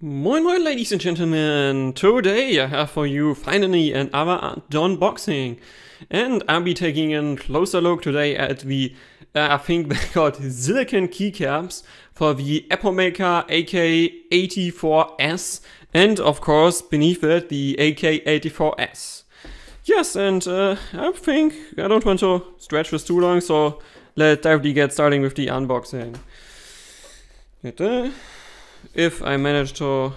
Moin moin ladies and gentlemen, today I have for you finally another unboxing and I'll be taking a closer look today at the, I think they're called silicon keycaps for the Apple Maker AK84S and of course beneath it the AK84S. Yes, and I think I don't want to stretch this too long, so let's directly get starting with the unboxing. If I manage to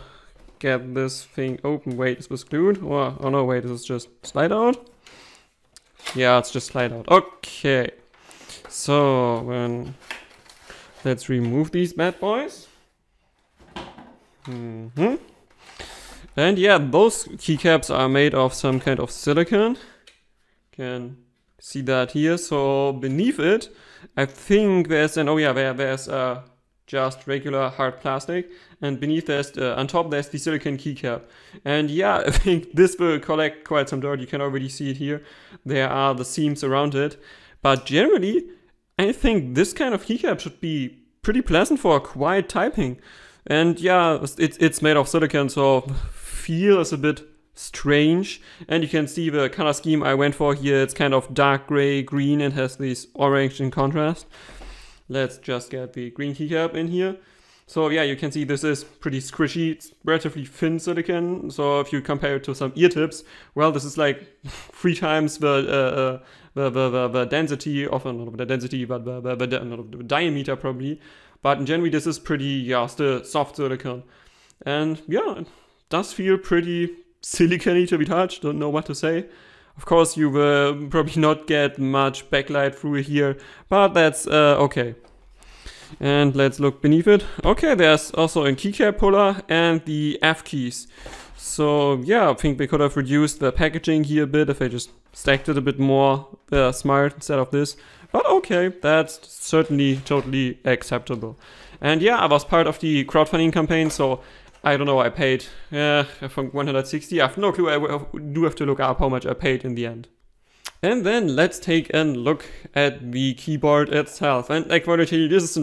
get this thing open, wait, is this glued? Or, oh no, wait, is this just slide out? Yeah, it's just slide out. Okay. So, let's remove these bad boys. And yeah, those keycaps are made of some kind of silicon. Can see that here. So beneath it, I think there's an, oh yeah, there's just regular hard plastic, and beneath there's on top there's the silicon keycap. And yeah, I think this will collect quite some dirt. You can already see it here. There are the seams around it, but generally I think this kind of keycap should be pretty pleasant for quiet typing. And yeah, it's made of silicon, so feels a bit strange. And you can see the color scheme I went for here. It's kind of dark gray green and has this orange in contrast. Let's just get the green keycap in here. So yeah, you can see this is pretty squishy. It's relatively thin silicon. So if you compare it to some ear tips, well, this is like 3 times the density of, not the density, but the diameter probably. But in general, this is pretty, yeah, still soft silicon. And yeah, it does feel pretty silicony to be touched. Don't know what to say. Of course, you will probably not get much backlight through here, but that's okay. And let's look beneath it. Okay, there's also a keycap puller and the F keys. So yeah, I think they could have reduced the packaging here a bit if they just stacked it a bit more smart instead of this. But okay, that's certainly totally acceptable. And yeah, I was part of the crowdfunding campaign, so I don't know, I paid, I think 160. I have no clue, I do have to look up how much I paid in the end. And then let's take a look at the keyboard itself. And like what I tell you, this is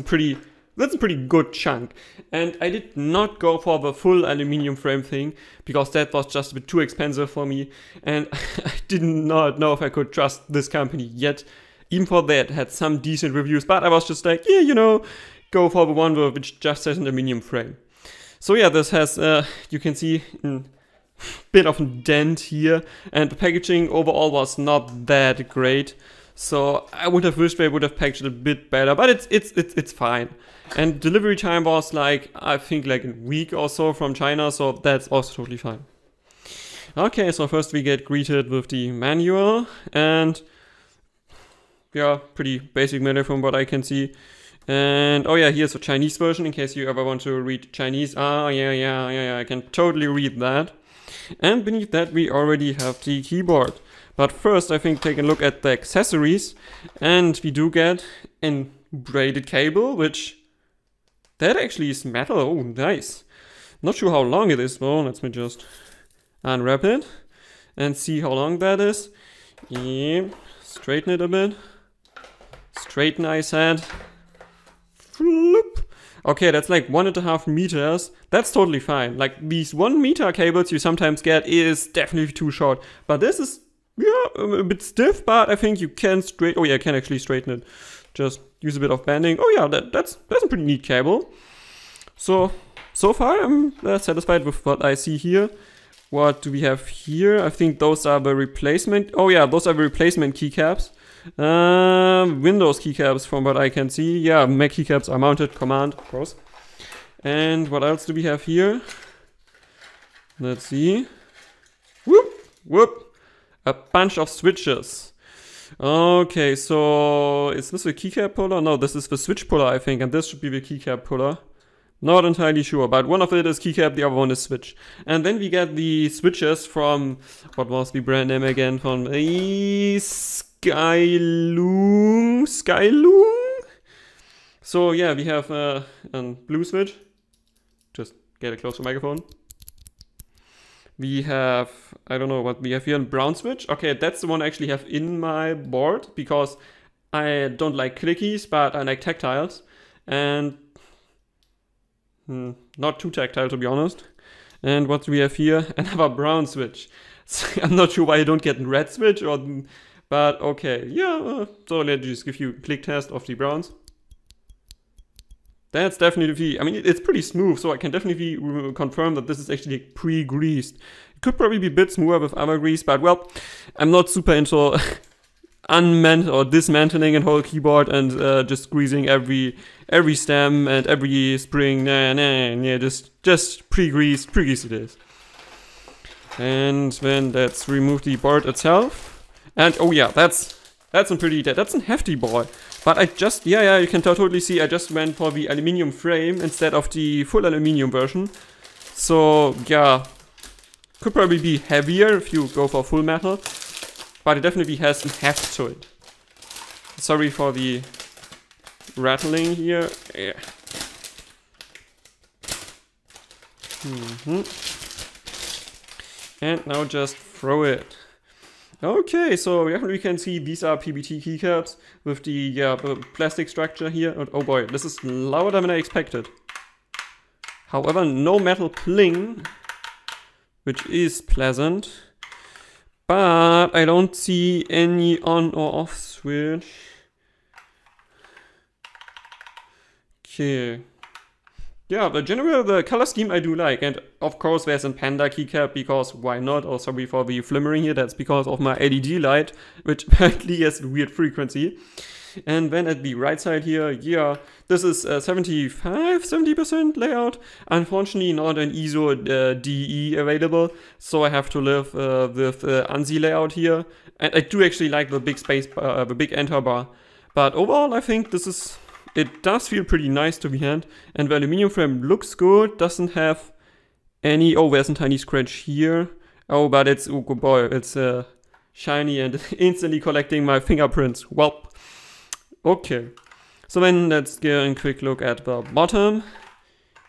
that's a pretty good chunk. And I did not go for the full aluminium frame thing, because that was just a bit too expensive for me. And I did not know if I could trust this company yet. Even for that, had some decent reviews, but I was just like, yeah, you know, go for the one which just has an aluminium frame. So yeah, this has, you can see a bit of a dent here, and the packaging overall was not that great. So I would have wished they would have packaged it a bit better, but it's fine. And delivery time was like, I think like a week or so from China, so that's also totally fine. Okay, so first we get greeted with the manual, and yeah, pretty basic manual from what I can see. And oh yeah, here's a Chinese version in case you ever want to read Chinese. Ah, yeah, I can totally read that. And beneath that we already have the keyboard. But first I think take a look at the accessories. And we do get a braided cable, which that actually is metal. Oh, nice. Not sure how long it is though. Let me just unwrap it and see how long that is. Yeah, straighten it a bit. Straighten, I said. Okay, that's like 1.5 meters. That's totally fine. Like these 1 meter cables you sometimes get is definitely too short. But this is, yeah, a bit stiff, but I think you can oh yeah, I can actually straighten it. Just use a bit of bending. Oh yeah, that's a pretty neat cable. So far I'm satisfied with what I see here. What do we have here? I think those are the replacement. Oh yeah, those are the replacement keycaps. Windows keycaps from what I can see. Yeah, Mac keycaps are mounted, command, of course. And what else do we have here? Let's see. Whoop. A bunch of switches. Okay, so is this a keycap puller? No, this is the switch puller, I think, and this should be the keycap puller. Not entirely sure, but one of it is keycap, the other one is switch. And then we get the switches from, what was the brand name again? From Skylung. So yeah, we have a blue switch. Just get it close to the microphone. We have, I don't know what we have here, a brown switch. Okay, that's the one I actually have in my board because I don't like clickies, but I like tactiles. And not too tactile, to be honest. And what do we have here? Another brown switch. So I'm not sure why I don't get a red switch, but okay. Yeah, so let's just give you a click test of the browns. That's definitely, I mean, it's pretty smooth, so I can definitely confirm that this is actually pre-greased. It could probably be a bit smoother with other grease, but well, I'm not super into dismantling a whole keyboard and just greasing every stem and every spring. Yeah, just pre-greased it is. And then let's remove the board itself. And oh yeah, that's a hefty boy. But I just, yeah, you can totally see I just went for the aluminium frame instead of the full aluminium version. So yeah, could probably be heavier if you go for full metal, but it definitely has some heft to it. Sorry for the rattling here. Yeah. And now just throw it. Okay, so we can see these are PBT keycaps with the plastic structure here. And oh boy, this is louder than I expected. However, no metal pling, which is pleasant. But I don't see any on or off switch. Okay. Yeah, but generally the color scheme I do like, and of course there's a panda keycap because why not? Oh, sorry for the flimmering here, that's because of my LED light, which apparently has a weird frequency. And then at the right side here, yeah, this is 70% layout. Unfortunately not an ISO DE available, so I have to live with ANSI layout here. And I do actually like the big space, the big enter bar. But overall I think it does feel pretty nice to the hand, and the aluminium frame looks good, doesn't have any, oh, there's a tiny scratch here. Oh, but it's, oh boy, it's shiny and instantly collecting my fingerprints. Welp. Okay, so then let's get a quick look at the bottom.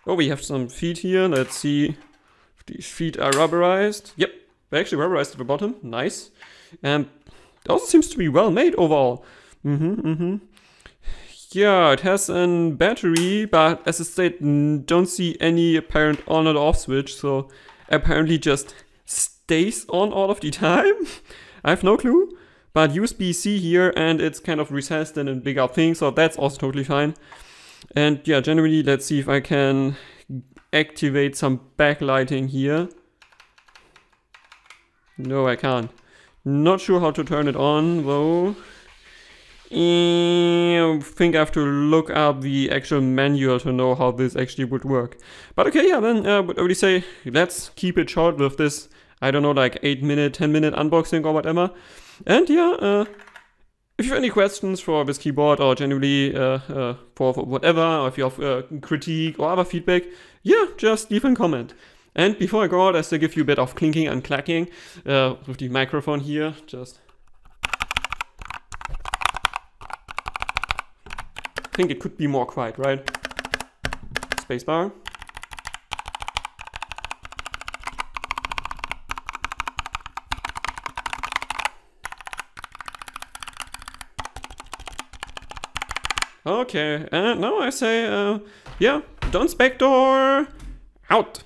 Oh, we have some feet here. Let's see if these feet are rubberized. Yep, they're actually rubberized at the bottom. Nice. And it also seems to be well made overall. Yeah, it has a battery, but as I said, don't see any apparent on or off switch, so apparently just stays on all of the time. I have no clue, but USB-C here, and it's kind of recessed in a bigger thing, so that's also totally fine. And yeah, generally, let's see if I can activate some backlighting here. No, I can't. Not sure how to turn it on, though. I think I have to look up the actual manual to know how this actually would work. But okay, yeah, then I would already say let's keep it short with this, I don't know, like 8-minute, 10-minute unboxing or whatever. And yeah, if you have any questions for this keyboard or generally for whatever, or if you have critique or other feedback, yeah, just leave a comment. And before I go out, I still give you a bit of clinking and clacking with the microphone here. Just I think it could be more quiet, right? Spacebar. Okay, and now I say, yeah, Don's Backdoor out.